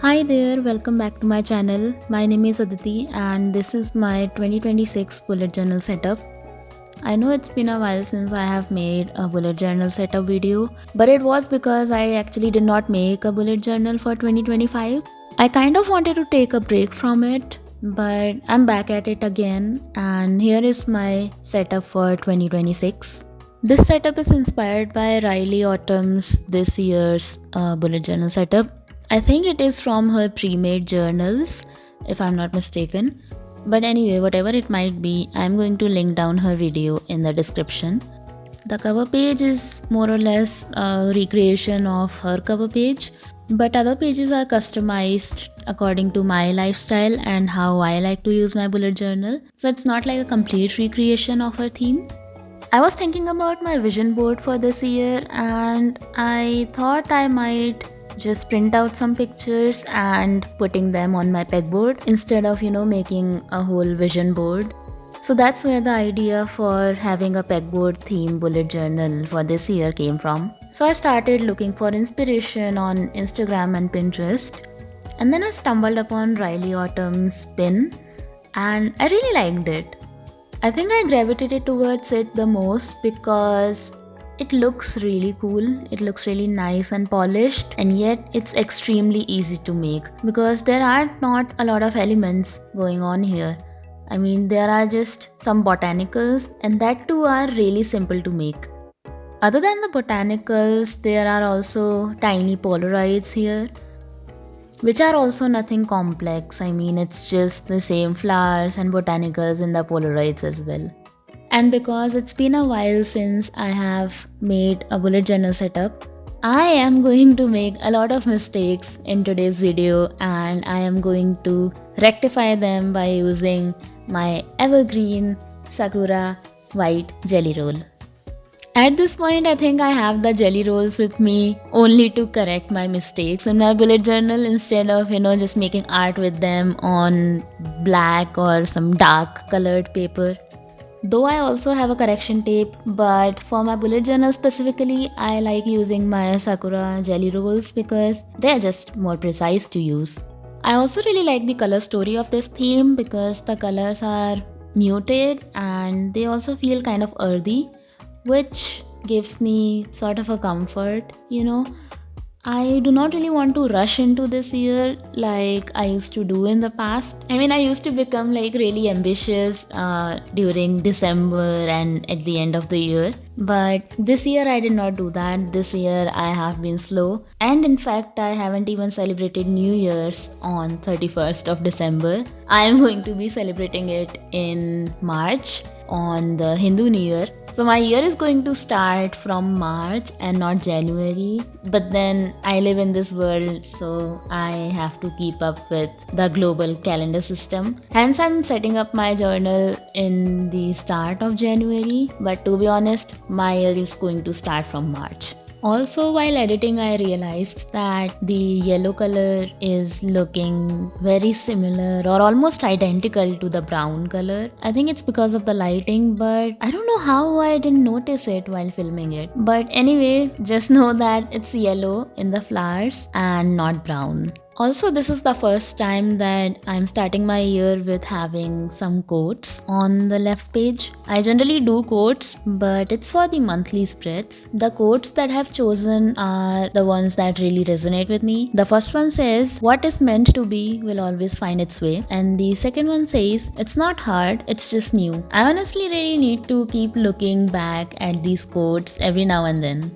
Hi there, welcome back to my channel. My name is Aditi and this is my 2026 bullet journal setup. I know it's been a while since I have made a bullet journal setup video, but it was because I actually did not make a bullet journal for 2025. I kind of wanted to take a break from it, but I'm back at it again and here is my setup for 2026. This setup is inspired by Rylee Autumn's this year's bullet journal setup. I think it is from her pre-made journals, if I'm not mistaken. But anyway, whatever it might be, I'm going to link down her video in the description. The cover page is more or less a recreation of her cover page, but other pages are customized according to my lifestyle and how I like to use my bullet journal. So it's not like a complete recreation of her theme. I was thinking about my vision board for this year and I thought I might just print out some pictures and putting them on my pegboard instead of making a whole vision board. So that's where the idea for having a pegboard theme bullet journal for this year came from. So I started looking for inspiration on Instagram and Pinterest, and then I stumbled upon Rylee Autumn's pin and I really liked it. I think I gravitated towards it the most because it looks really cool, it looks really nice and polished, and yet it's extremely easy to make because there are not a lot of elements going on here. I mean, there are just some botanicals, and that too are really simple to make. Other than the botanicals, there are also tiny polaroids here, which are also nothing complex. I mean, it's just the same flowers and botanicals in the polaroids as well. And because it's been a while since I have made a bullet journal setup, I am going to make a lot of mistakes in today's video and I am going to rectify them by using my evergreen Sakura white jelly roll. At this point, I think I have the jelly rolls with me only to correct my mistakes in my bullet journal instead of, just making art with them on black or some dark colored paper. Though I also have a correction tape, but for my bullet journal specifically, I like using my Sakura jelly rolls because they are just more precise to use. I also really like the color story of this theme because the colors are muted and they also feel kind of earthy, which gives me sort of a comfort. I do not really want to rush into this year like I used to do in the past. I mean, I used to become really ambitious during December and at the end of the year. But this year I did not do that. This year I have been slow. And in fact, I haven't even celebrated New Year's on 31st of December. I am going to be celebrating it in March on the Hindu New Year. So my year is going to start from March and not January. But then I live in this world, so I have to keep up with the global calendar system. Hence I'm setting up my journal in the start of January. But to be honest, my year is going to start from March. Also, while editing, I realized that the yellow color is looking very similar or almost identical to the brown color. I think it's because of the lighting, but I don't know how I didn't notice it while filming it. But anyway, just know that it's yellow in the flowers and not brown. Also, this is the first time that I'm starting my year with having some quotes on the left page. I generally do quotes, but it's for the monthly spreads. The quotes that I've chosen are the ones that really resonate with me. The first one says, "What is meant to be will always find its way." And the second one says, "It's not hard, it's just new." I honestly really need to keep looking back at these quotes every now and then.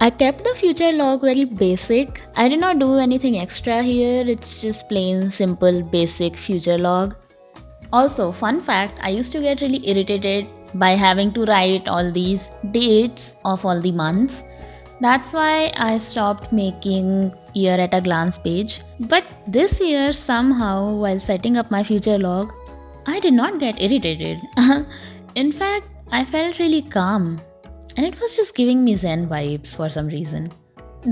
I kept the future log very basic. I did not do anything extra here. It's just plain simple basic future log. Also, fun fact, I used to get really irritated by having to write all these dates of all the months. That's why I stopped making year at a glance page. But this year somehow, while setting up my future log, I did not get irritated. In fact, I felt really calm. And it was just giving me Zen vibes for some reason.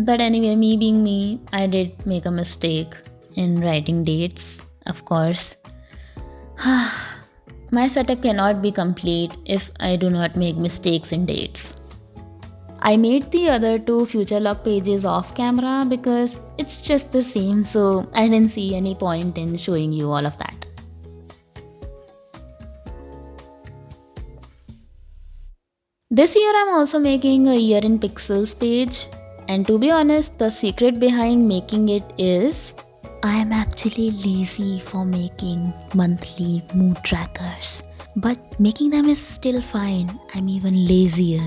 But anyway, me being me, I did make a mistake in writing dates, of course. My setup cannot be complete if I do not make mistakes in dates. I made the other two future log pages off camera because it's just the same, so I didn't see any point in showing you all of that. This year I'm also making a year in pixels page, and to be honest, the secret behind making it is I am actually lazy for making monthly mood trackers, but making them is still fine. I'm even lazier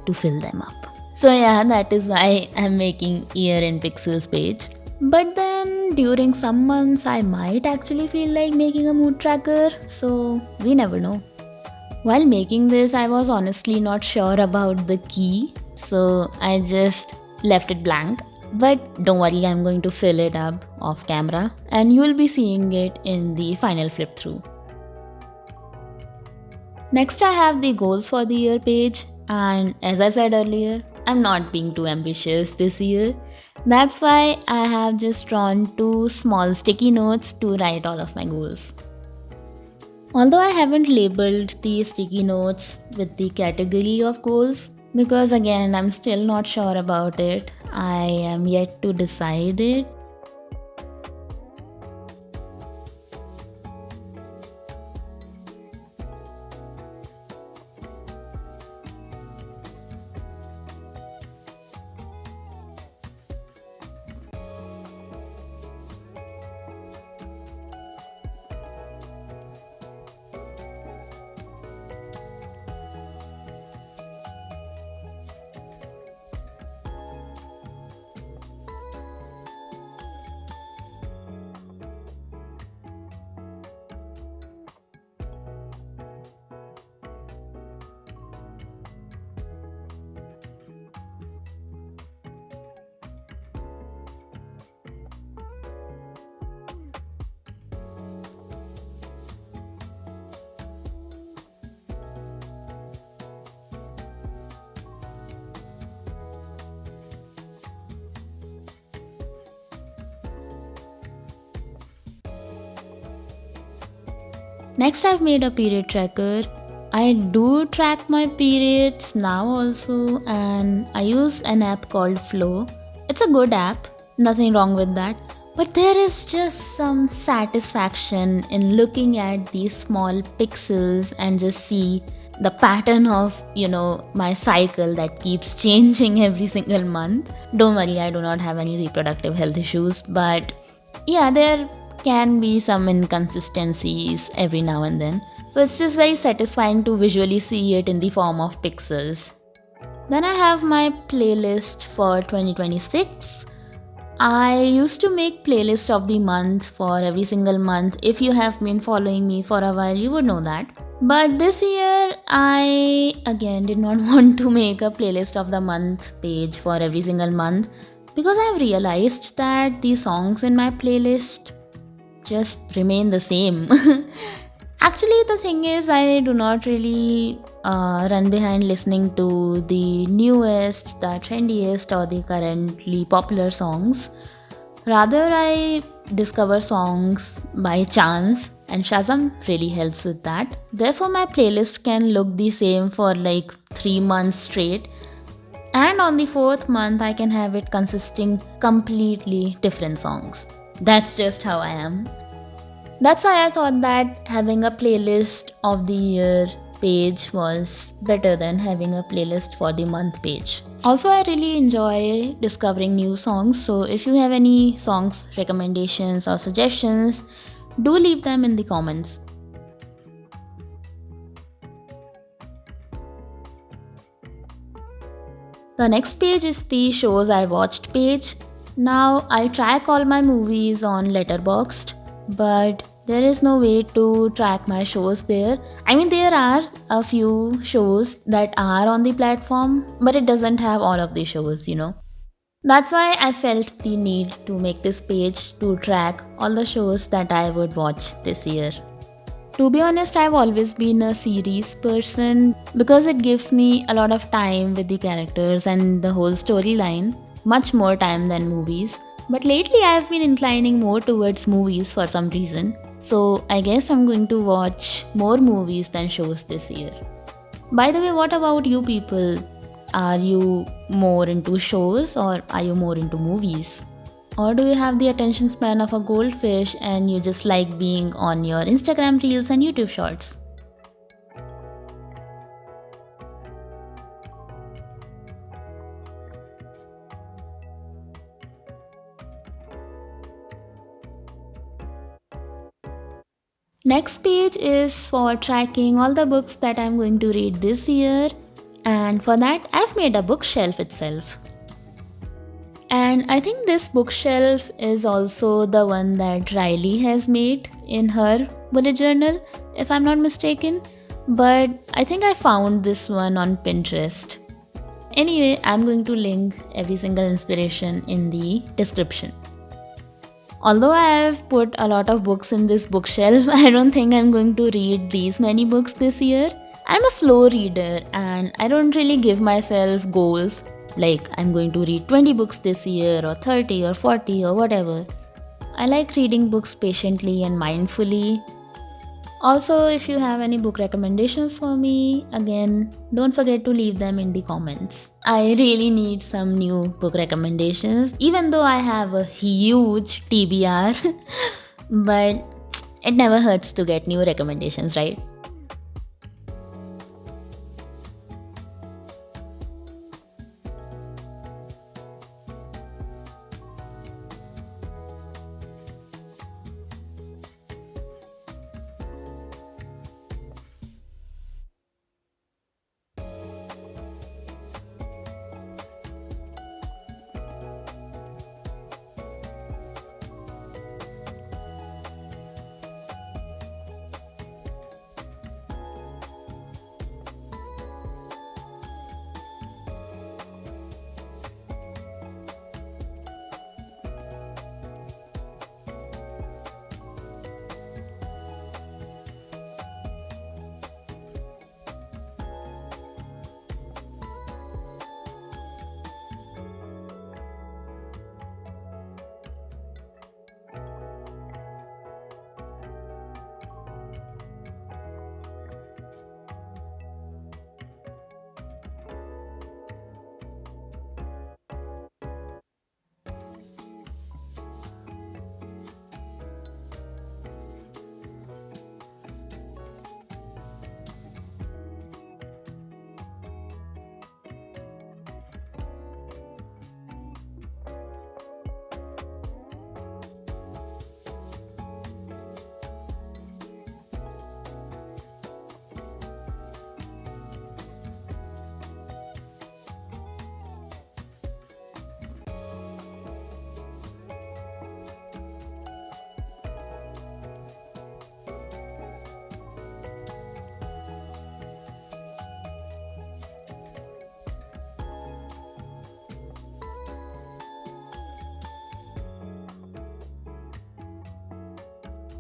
to fill them up. So yeah, that is why I'm making year in pixels page. But then during some months I might actually feel like making a mood tracker, so we never know. While making this, I was honestly not sure about the key, so I just left it blank. But don't worry, I'm going to fill it up off camera and you will be seeing it in the final flip through. Next I have the goals for the year page, and as I said earlier, I'm not being too ambitious this year. That's why I have just drawn 2 small sticky notes to write all of my goals. Although I haven't labeled the sticky notes with the category of goals, because again I'm still not sure about it. I am yet to decide it. Next, I've made a period tracker. I do track my periods now also, and I use an app called Flow. It's a good app, nothing wrong with that. But there is just some satisfaction in looking at these small pixels and just see the pattern of, my cycle that keeps changing every single month. Don't worry, I do not have any reproductive health issues, but yeah, there can be some inconsistencies every now and then. So it's just very satisfying to visually see it in the form of pixels. Then I have my playlist for 2026. I used to make playlist of the month for every single month. If you have been following me for a while, you would know that. But this year, I again did not want to make a playlist of the month page for every single month because I've realized that the songs in my playlist just remain the same. Actually, the thing is, I do not really run behind listening to the newest, the trendiest, or the currently popular songs. Rather, I discover songs by chance, and Shazam really helps with that. Therefore, my playlist can look the same for like 3 months straight. And on the 4th month, I can have it consisting completely different songs. That's just how I am. That's why I thought that having a playlist of the year page was better than having a playlist for the month page. Also, I really enjoy discovering new songs, so if you have any songs recommendations or suggestions, do leave them in the comments. The next page is the shows I watched page. Now I track all my movies on Letterboxd, but there is no way to track my shows there. I mean, there are a few shows that are on the platform, but it doesn't have all of the shows, That's why I felt the need to make this page to track all the shows that I would watch this year. To be honest, I've always been a series person because it gives me a lot of time with the characters and the whole storyline, much more time than movies. But lately I've been inclining more towards movies for some reason. So I guess I'm going to watch more movies than shows this year. By the way, what about you people? Are you more into shows or are you more into movies? Or do you have the attention span of a goldfish and you just like being on your Instagram reels and YouTube shorts? Next page is for tracking all the books that I'm going to read this year, and for that I've made a bookshelf itself. And I think this bookshelf is also the one that Rylee has made in her bullet journal, if I'm not mistaken. But I think I found this one on Pinterest. Anyway, I'm going to link every single inspiration in the description. Although I have put a lot of books in this bookshelf, I don't think I'm going to read these many books this year. I'm a slow reader and I don't really give myself goals like I'm going to read 20 books this year or 30 or 40 or whatever. I like reading books patiently and mindfully. Also, if you have any book recommendations for me, again, don't forget to leave them in the comments. I really need some new book recommendations, even though I have a huge TBR, but it never hurts to get new recommendations, right?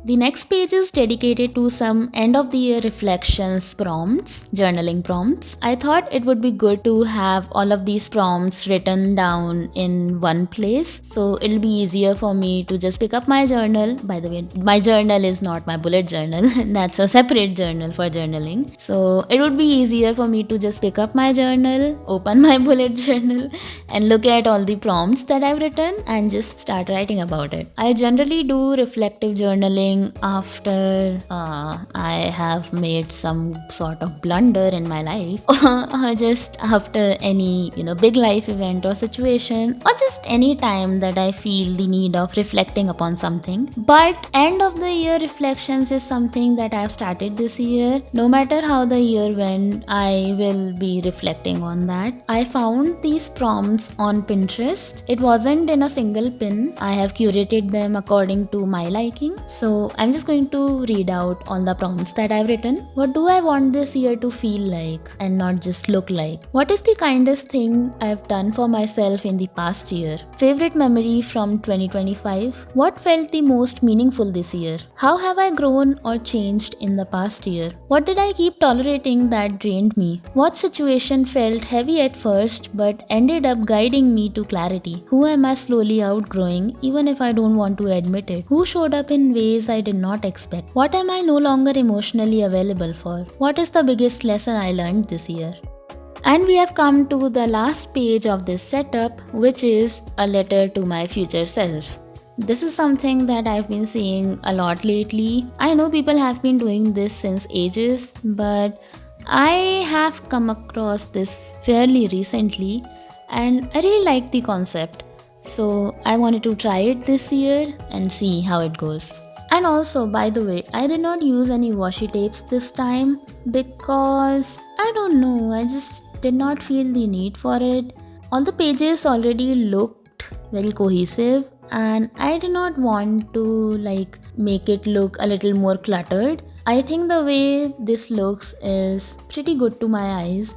The next page is dedicated to some end of the year reflections prompts, journaling prompts. I thought it would be good to have all of these prompts written down in one place, so it'll be easier for me to just pick up my journal. By the way, my journal is not my bullet journal, that's a separate journal for journaling. So it would be easier for me to just pick up my journal, open my bullet journal, and look at all the prompts that I've written and just start writing about it. I generally do reflective journaling after I have made some sort of blunder in my life or just after any big life event or situation, or just any time that I feel the need of reflecting upon something. But end of the year reflections is something that I've started this year. No matter how the year went, I will be reflecting on that. I found these prompts on Pinterest. It wasn't in a single pin. I have curated them according to my liking. So I'm just going to read out all the prompts that I've written. What do I want this year to feel like and not just look like? What is the kindest thing I've done for myself in the past year? Favorite memory from 2025? What felt the most meaningful this year? How have I grown or changed in the past year? What did I keep tolerating that drained me? What situation felt heavy at first but ended up guiding me to clarity? Who am I slowly outgrowing even if I don't want to admit it? Who showed up in ways I did not expect? What am I no longer emotionally available for? What is the biggest lesson I learned this year? And we have come to the last page of this setup, which is a letter to my future self. This is something that I've been seeing a lot lately. I know people have been doing this since ages, but I have come across this fairly recently and I really like the concept. So I wanted to try it this year and see how it goes. And also, by the way, I did not use any washi tapes this time because I don't know, I just did not feel the need for it. All the pages already looked very cohesive and I did not want to make it look a little more cluttered. I think the way this looks is pretty good to my eyes.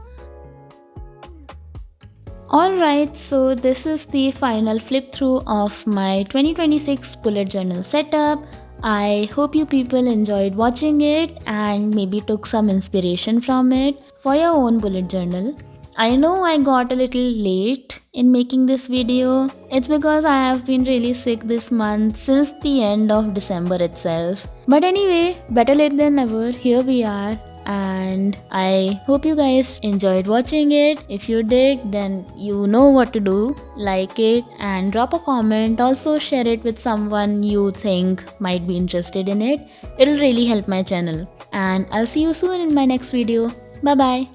Alright, so this is the final flip through of my 2026 bullet journal setup. I hope you people enjoyed watching it and maybe took some inspiration from it for your own bullet journal. I know I got a little late in making this video. It's because I have been really sick this month since the end of December itself. But anyway, better late than never, here we are. And I hope you guys enjoyed watching it. If you did, then you know what to do. Like it and drop a comment. Also share it with someone you think might be interested in it. It'll really help my channel. And I'll see you soon in my next video. Bye bye.